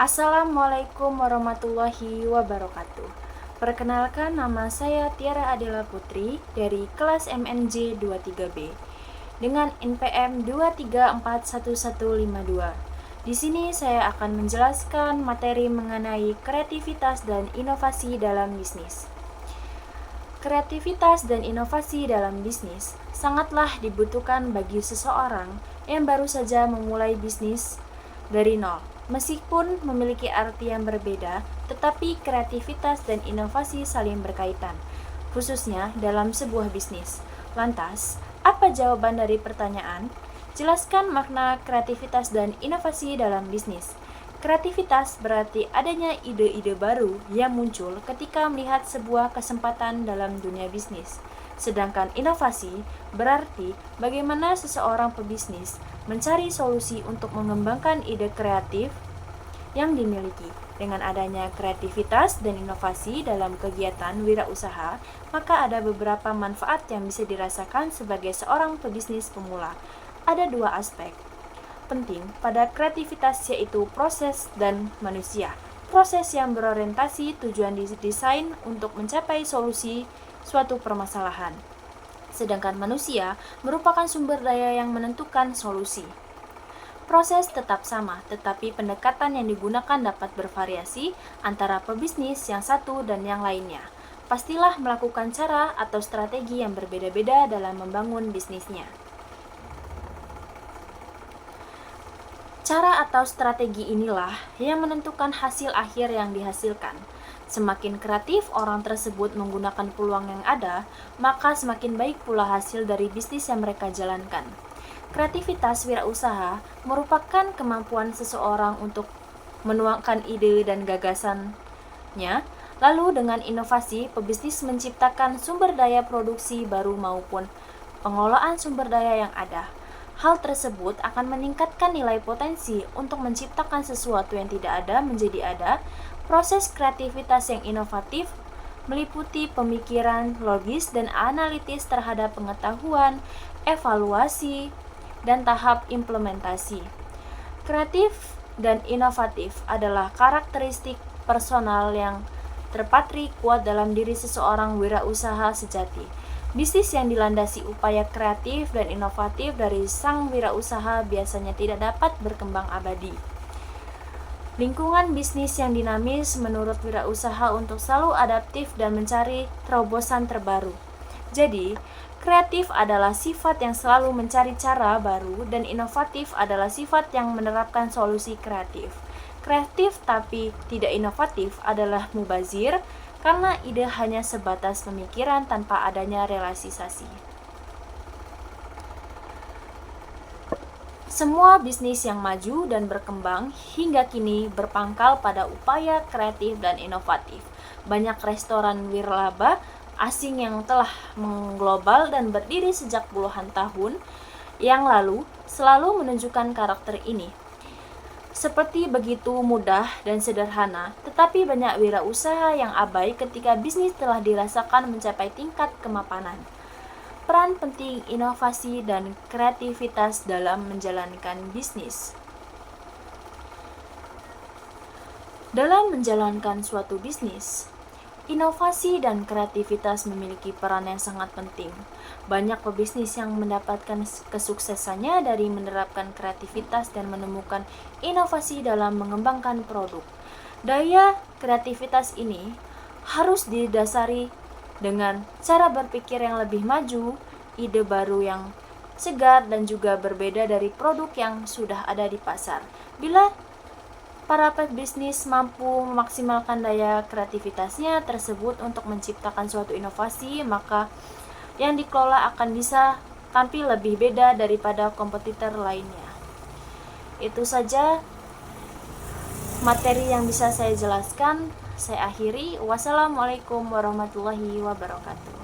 Assalamualaikum warahmatullahi wabarakatuh. Perkenalkan, nama saya Tiara Adela Putri dari kelas MNJ 23B dengan NPM 2341152. Di sini saya akan menjelaskan materi mengenai kreativitas dan inovasi dalam bisnis. Kreativitas dan inovasi dalam bisnis sangatlah dibutuhkan bagi seseorang yang baru saja memulai bisnis dari nol. Meskipun memiliki arti yang berbeda, tetapi kreativitas dan inovasi saling berkaitan, khususnya dalam sebuah bisnis. Lantas, apa jawaban dari pertanyaan? Jelaskan makna kreativitas dan inovasi dalam bisnis. Kreativitas berarti adanya ide-ide baru yang muncul ketika melihat sebuah kesempatan dalam dunia bisnis. Sedangkan inovasi berarti bagaimana seseorang pebisnis mencari solusi untuk mengembangkan ide kreatif yang dimiliki. Dengan adanya kreativitas dan inovasi dalam kegiatan wirausaha, maka ada beberapa manfaat yang bisa dirasakan sebagai seorang pebisnis pemula. Ada dua aspek penting pada kreativitas, yaitu proses dan manusia. Proses yang berorientasi tujuan desain untuk mencapai solusi suatu permasalahan. Sedangkan manusia merupakan sumber daya yang menentukan solusi. Proses tetap sama, tetapi pendekatan yang digunakan dapat bervariasi antara pebisnis yang satu dan yang lainnya. Pastilah melakukan cara atau strategi yang berbeda-beda dalam membangun bisnisnya. Cara atau strategi inilah yang menentukan hasil akhir yang dihasilkan. Semakin kreatif orang tersebut menggunakan peluang yang ada, maka semakin baik pula hasil dari bisnis yang mereka jalankan. Kreativitas wirausaha merupakan kemampuan seseorang untuk menuangkan ide dan gagasannya. Lalu dengan inovasi, pebisnis menciptakan sumber daya produksi baru maupun pengelolaan sumber daya yang ada. Hal tersebut akan meningkatkan nilai potensi untuk menciptakan sesuatu yang tidak ada menjadi ada. Proses kreativitas yang inovatif meliputi pemikiran logis dan analitis terhadap pengetahuan, evaluasi, dan tahap implementasi. Kreatif dan inovatif adalah karakteristik personal yang terpatri kuat dalam diri seseorang wirausaha sejati. Bisnis yang dilandasi upaya kreatif dan inovatif dari sang wirausaha biasanya tidak dapat berkembang abadi. Lingkungan bisnis yang dinamis menurut wirausaha untuk selalu adaptif dan mencari terobosan terbaru. Jadi, kreatif adalah sifat yang selalu mencari cara baru dan inovatif adalah sifat yang menerapkan solusi kreatif. Kreatif tapi tidak inovatif adalah mubazir, karena ide hanya sebatas pemikiran tanpa adanya realisasi. Semua bisnis yang maju dan berkembang hingga kini berpangkal pada upaya kreatif dan inovatif. Banyak restoran wirlaba asing yang telah mengglobal dan berdiri sejak puluhan tahun yang lalu selalu menunjukkan karakter ini. Seperti begitu mudah dan sederhana, tetapi banyak wirausaha yang abai ketika bisnis telah dirasakan mencapai tingkat kemapanan. Peran penting inovasi dan kreativitas dalam menjalankan bisnis. Dalam menjalankan suatu bisnis, inovasi dan kreativitas memiliki peran yang sangat penting. Banyak pebisnis yang mendapatkan kesuksesannya dari menerapkan kreativitas dan menemukan inovasi dalam mengembangkan produk. Daya kreativitas ini harus didasari dengan cara berpikir yang lebih maju, ide baru yang segar, dan juga berbeda dari produk yang sudah ada di pasar. Bila para pebisnis mampu memaksimalkan daya kreativitasnya tersebut untuk menciptakan suatu inovasi, maka yang dikelola akan bisa tampil lebih beda daripada kompetitor lainnya. Itu saja materi yang bisa saya jelaskan. Saya akhiri. Wassalamualaikum warahmatullahi wabarakatuh.